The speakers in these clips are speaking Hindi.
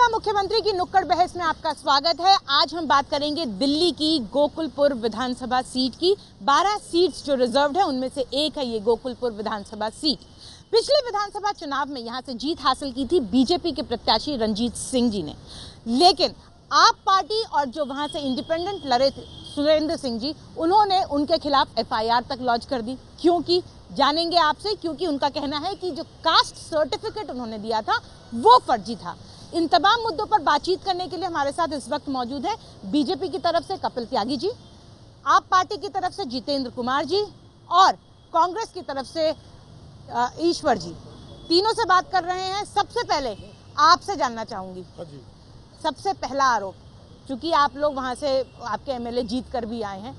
नमस्कार, मुख्यमंत्री की नुक्कड़ बहस में आपका स्वागत है। आज हम बात करेंगे दिल्ली की गोकुलपुर विधानसभा सीट की। 12 सीट्स जो रिजर्व्ड है उनमें से एक है ये गोकुलपुर विधानसभा सीट। पिछले विधानसभा चुनाव में यहां से जीत हासिल की थी बीजेपी के प्रत्याशी रणजीत सिंह जी ने, लेकिन आप पार्टी और जो वहां से इंडिपेंडेंट लड़े थे सुरेंद्र सिंह जी, उन्होंने उनके खिलाफ एफआईआर तक लॉन्च कर दी। क्योंकि जानेंगे आपसे, क्योंकि उनका कहना है कि जो कास्ट सर्टिफिकेट उन्होंने दिया था वो फर्जी था। इन तमाम मुद्दों पर बातचीत करने के लिए हमारे साथ इस वक्त मौजूद है बीजेपी की तरफ से कपिल त्यागी जी, आप पार्टी की तरफ से जितेंद्र कुमार जी और कांग्रेस की तरफ से ईश्वर जी। तीनों से बात कर रहे हैं। सबसे पहले आपसे जानना चाहूंगी, सबसे पहला आरोप, क्योंकि आप लोग वहां से आपके एमएलए जीत कर भी आए हैं,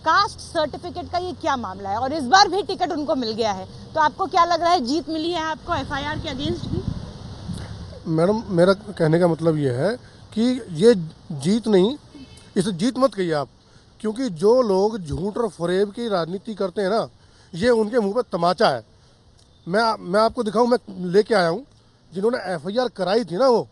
कास्ट सर्टिफिकेट का ये क्या मामला है? और इस बार भी टिकट उनको मिल गया है, तो आपको क्या लग रहा है, जीत मिली है आपको एफआईआर के अगेंस्ट भी? मैडम, मेरा कहने का मतलब ये है कि ये जीत नहीं, इसे जीत मत कहिए आप, क्योंकि जो लोग झूठ और फरेब की राजनीति करते हैं ना, ये उनके मुंह पर तमाचा है। मैं आपको दिखाऊं, मैं लेके आया हूं, जिन्होंने एफआईआर कराई थी ना, वो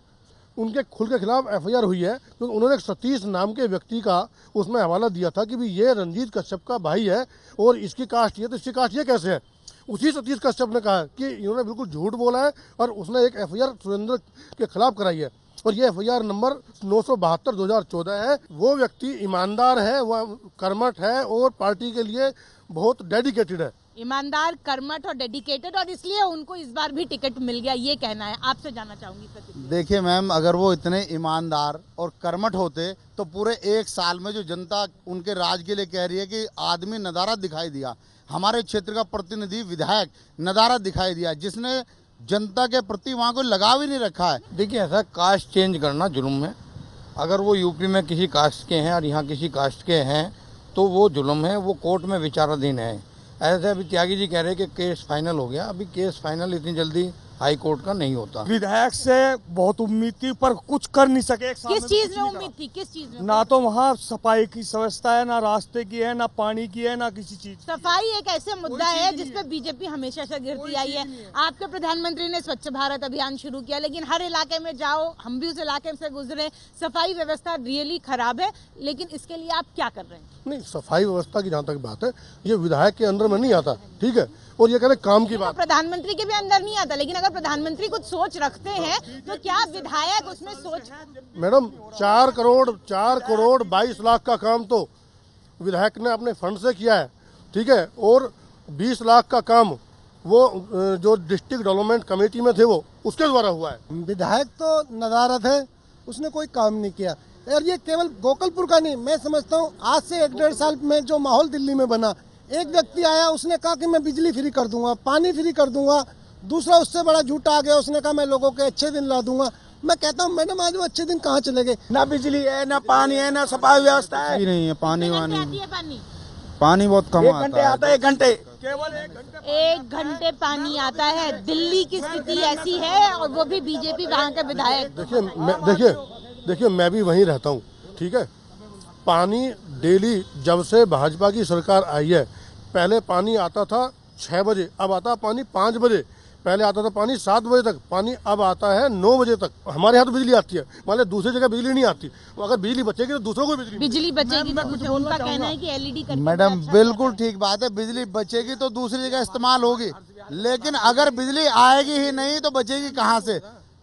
उनके खुद के खिलाफ एफआईआर हुई है, क्योंकि तो उन्होंने एक सतीश नाम के व्यक्ति का उसमें हवाला दिया था कि भी ये रंजीत कश्यप का भाई है और इसकी कास्ट ये, तो इसकी कास्ट ये कैसे है। उसी सतीश कश्यप ने कहा कि इन्होंने बिल्कुल झूठ बोला है और उसने एक एफआईआर सुरेंद्र के खिलाफ कराई है, और ये एफआईआर नंबर 972/2014 है। वो व्यक्ति ईमानदार है, वह कर्मठ है और पार्टी के लिए बहुत डेडिकेटेड है। ईमानदार, कर्मठ और डेडिकेटेड, और इसलिए उनको इस बार भी टिकट मिल गया, ये कहना है। आपसे जानना चाहूंगी। देखिए मैम, अगर वो इतने ईमानदार और कर्मठ होते तो पूरे एक साल में जो जनता उनके राज के लिए कह रही है कि आदमी नदारद दिखाई दिया, हमारे क्षेत्र का प्रतिनिधि विधायक नदारद दिखाई दिया, जिसने जनता के प्रति वहाँ कोई लगाव ही नहीं रखा है। देखिए, ऐसा कास्ट चेंज करना जुल्म है। अगर वो यूपी में किसी कास्ट के हैं और यहाँ किसी कास्ट के हैं तो वो जुल्म है, वो कोर्ट में विचाराधीन है। ऐसे अभी त्यागी जी कह रहे हैं कि केस फाइनल हो गया, अभी केस फाइनल इतनी जल्दी हाई कोर्ट का नहीं होता। विधायक से बहुत उम्मीद थी पर कुछ कर नहीं सके। किस चीज में उम्मीद थी? किस चीज में? ना तो वहाँ सफाई की व्यवस्था है, ना रास्ते की है, ना पानी की है, ना किसी चीज। सफाई एक ऐसे मुद्दा है जिसपे बीजेपी हमेशा से गिरती आई है। आपके प्रधानमंत्री ने स्वच्छ भारत अभियान शुरू किया, लेकिन हर इलाके में जाओ, हम भी उस इलाके से गुजरे, सफाई व्यवस्था रियली खराब है। लेकिन इसके लिए आप क्या कर रहे हैं? नहीं, सफाई व्यवस्था की जहाँ तक बात है, ये विधायक के अंदर में नहीं आता, ठीक है। और ये कहते काम की बात, प्रधानमंत्री के भी अंदर नहीं आता, लेकिन अगर प्रधानमंत्री कुछ सोच रखते हैं तो क्या विधायक उसमें सोच? मैडम, 4 करोड़ 22 लाख का काम तो विधायक ने अपने फंड से किया है, ठीक है। और 20 लाख का काम वो जो डिस्ट्रिक्ट डेवलपमेंट कमेटी में थे वो उसके द्वारा हुआ है। विधायक तो नदारद है, उसने कोई काम नहीं किया। और ये केवल गोकुलपुर का नहीं, मैं समझता हूँ आज से 1-1.5 साल में जो माहौल दिल्ली में बना, एक व्यक्ति आया, उसने कहा कि मैं बिजली फ्री कर दूंगा, पानी फ्री कर दूंगा। दूसरा उससे बड़ा झूठा आ गया, उसने कहा मैं लोगों के अच्छे दिन ला दूंगा। मैं कहता हूँ मैडम, आज वो अच्छे दिन कहाँ चले गए? ना बिजली है, ना पानी है, ना सफाई व्यवस्था है, नहीं है। पानी पानी बहुत कम आता है। 1 घंटे, केवल 1 घंटे पानी आता है। दिल्ली की स्थिति ऐसी है, और वो भी बीजेपी वहाँ के विधायक। देखिए, मैं भी वहीं रहता हूँ, ठीक है। पानी डेली जब से भाजपा की सरकार आई है, पहले पानी आता था 6 बजे, अब आता है पानी 5 बजे। पहले आता था पानी 7 बजे तक, पानी अब आता है 9 बजे तक। हमारे यहाँ तो बिजली आती है, मान लो दूसरी जगह बिजली नहीं आती। अगर बिजली बचेगी तो दूसरों को बिजली बचेगी तो उनका कहना है कि एलईडी। मैडम, बिल्कुल ठीक बात है, बिजली बचेगी तो दूसरी जगह इस्तेमाल होगी, लेकिन अगर बिजली आएगी ही नहीं तो बचेगी कहाँ से?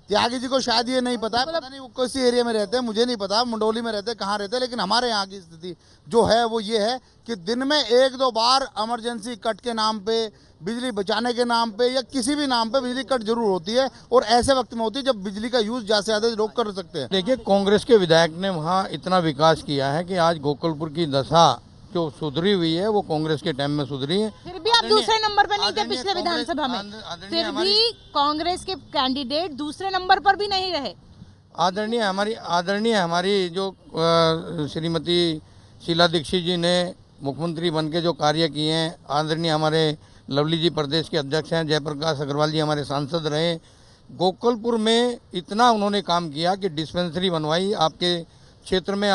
त्यागी जी को शायद ये नहीं पता नहीं वो किसी एरिया में रहते हैं, मुझे नहीं पता मंडोली में रहते हैं, कहाँ रहते हैं, लेकिन हमारे यहाँ की स्थिति जो है वो ये है कि दिन में 1-2 बार इमरजेंसी कट के नाम पे, बिजली बचाने के नाम पे या किसी भी नाम पे बिजली कट जरूर होती है, और ऐसे वक्त में होती है जब बिजली का यूज ज्यादा से ज्यादा लोग कर सकते हैं। देखिए, कांग्रेस के विधायक ने वहाँ इतना विकास किया है कि आज गोकुलपुर की दशा जो सुधरी हुई है वो कांग्रेस के टाइम में सुधरी है। फिर भी आप दूसरे नंबर पर नहीं थे पिछले विधानसभा में, फिर भी कांग्रेस के कैंडिडेट दूसरे नंबर पर भी नहीं रहे। आदरणीय हमारी जो श्रीमती शीला दीक्षित जी ने मुख्यमंत्री बन के जो कार्य किए हैं, आदरणीय हमारे लवली जी प्रदेश के अध्यक्ष हैं, जयप्रकाश अग्रवाल जी हमारे सांसद रहे, गोकुलपुर में इतना उन्होंने काम किया कि डिस्पेंसरी बनवाई, आपके क्षेत्र में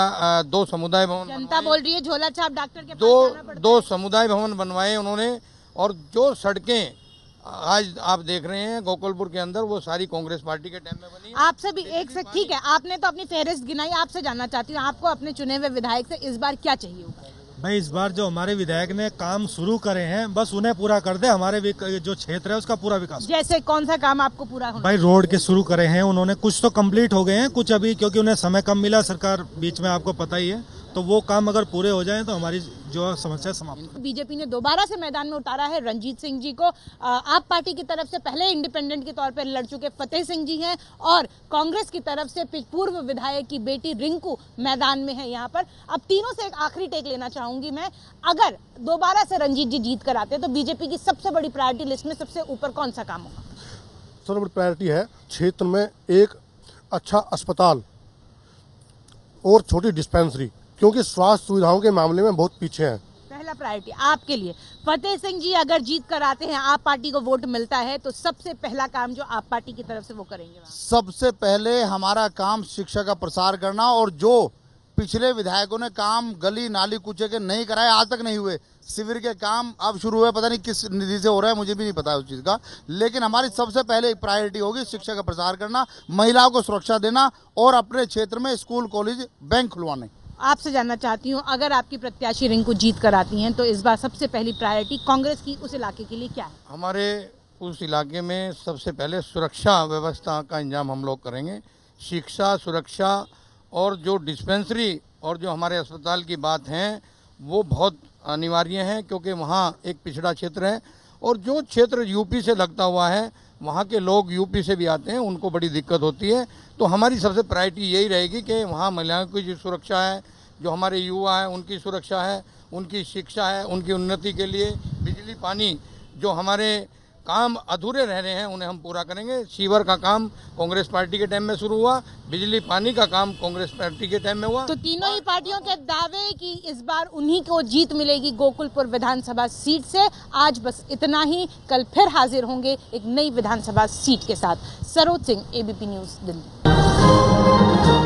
2 समुदाय भवन, जनता बोल रही है झोला छाप डॉक्टर के दो समुदाय भवन बनवाए उन्होंने, और जो सड़कें आज आप देख रहे हैं गोकुलपुर के अंदर वो सारी कांग्रेस पार्टी के टाइम में बनी है। आपसे भी एक से ठीक है, आपने तो अपनी फेहरिस्त गिनाई, आपसे जानना चाहती हूँ आपको अपने चुने हुए विधायक से इस बार क्या चाहिए होगा? भाई इस बार जो हमारे विधायक ने काम शुरू करे हैं बस उन्हें पूरा कर दे, हमारे जो क्षेत्र है उसका पूरा विकास। जैसे कौन सा काम आपको पूरा होना? भाई रोड के शुरू करे हैं उन्होंने, कुछ तो कंप्लीट हो गए हैं, कुछ अभी क्योंकि उन्हें समय कम मिला, सरकार बीच में आपको पता ही है, तो वो काम अगर पूरे हो जाएं तो हमारी जो समस्या समाप्त। बीजेपी ने दोबारा से मैदान में उतारा है रंजीत सिंह जी को। आप पार्टी की तरफ से पहले इंडिपेंडेंट के तौर पर लड़ चुके फतेह सिंह जी हैं और कांग्रेस की तरफ से पूर्व विधायक की बेटी रिंकू मैदान में है यहाँ पर। अब तीनों से एक आखिरी टेक लेना चाहूंगी मैं, अगर दोबारा से रंजीत जी जीत कर आते हैं तो बीजेपी की सबसे बड़ी प्रायोरिटी लिस्ट में सबसे ऊपर कौन सा काम होगा? सबसे बड़ी प्रायोरिटी है क्षेत्र में एक अच्छा अस्पताल और छोटी डिस्पेंसरी, क्योंकि स्वास्थ्य सुविधाओं के मामले में बहुत पीछे हैं। पहला प्रायोरिटी आपके लिए। फतेह सिंह जी अगर जीत कर आते हैं, आप पार्टी को वोट मिलता है, तो सबसे पहला काम जो आप पार्टी की तरफ से वो करेंगे? सबसे पहले हमारा काम शिक्षा का प्रसार करना, और जो पिछले विधायकों ने काम गली नाली कूचे के नहीं कराए, आज तक नहीं हुए, शिविर के काम अब शुरू हुए, पता नहीं किस निधि से हो रहा है, मुझे भी नहीं पता उस चीज़ का, लेकिन हमारी सबसे पहले प्रायोरिटी होगी शिक्षा का प्रसार करना, महिलाओं को सुरक्षा देना और अपने क्षेत्र में स्कूल कॉलेज बैंक खुलवाने। आपसे जानना चाहती हूँ, अगर आपकी प्रत्याशी रिंकू जीत कर आती हैं तो इस बार सबसे पहली प्रायोरिटी कांग्रेस की उस इलाके के लिए क्या है? हमारे उस इलाके में सबसे पहले सुरक्षा व्यवस्था का इंतजाम हम लोग करेंगे। शिक्षा, सुरक्षा और जो डिस्पेंसरी और जो हमारे अस्पताल की बात है वो बहुत अनिवार्य है, क्योंकि वहाँ एक पिछड़ा क्षेत्र है और जो क्षेत्र यूपी से लगता हुआ है वहाँ के लोग यूपी से भी आते हैं, उनको बड़ी दिक्कत होती है। तो हमारी सबसे प्रायोरिटी यही रहेगी कि वहाँ महिलाओं की जो सुरक्षा है, जो हमारे युवा हैं उनकी सुरक्षा है, उनकी शिक्षा है, उनकी उन्नति के लिए बिजली पानी, जो हमारे काम अधूरे रह रहे हैं उन्हें हम पूरा करेंगे। सीवर का काम कांग्रेस पार्टी के टाइम में शुरू हुआ, बिजली पानी का काम कांग्रेस पार्टी के टाइम में हुआ। तो तीनों ही पार्टियों के दावे कि इस बार उन्हीं को जीत मिलेगी गोकुलपुर विधानसभा सीट से। आज बस इतना ही, कल फिर हाजिर होंगे एक नई विधानसभा सीट के साथ। Saroj Singh, ABP news, Delhi.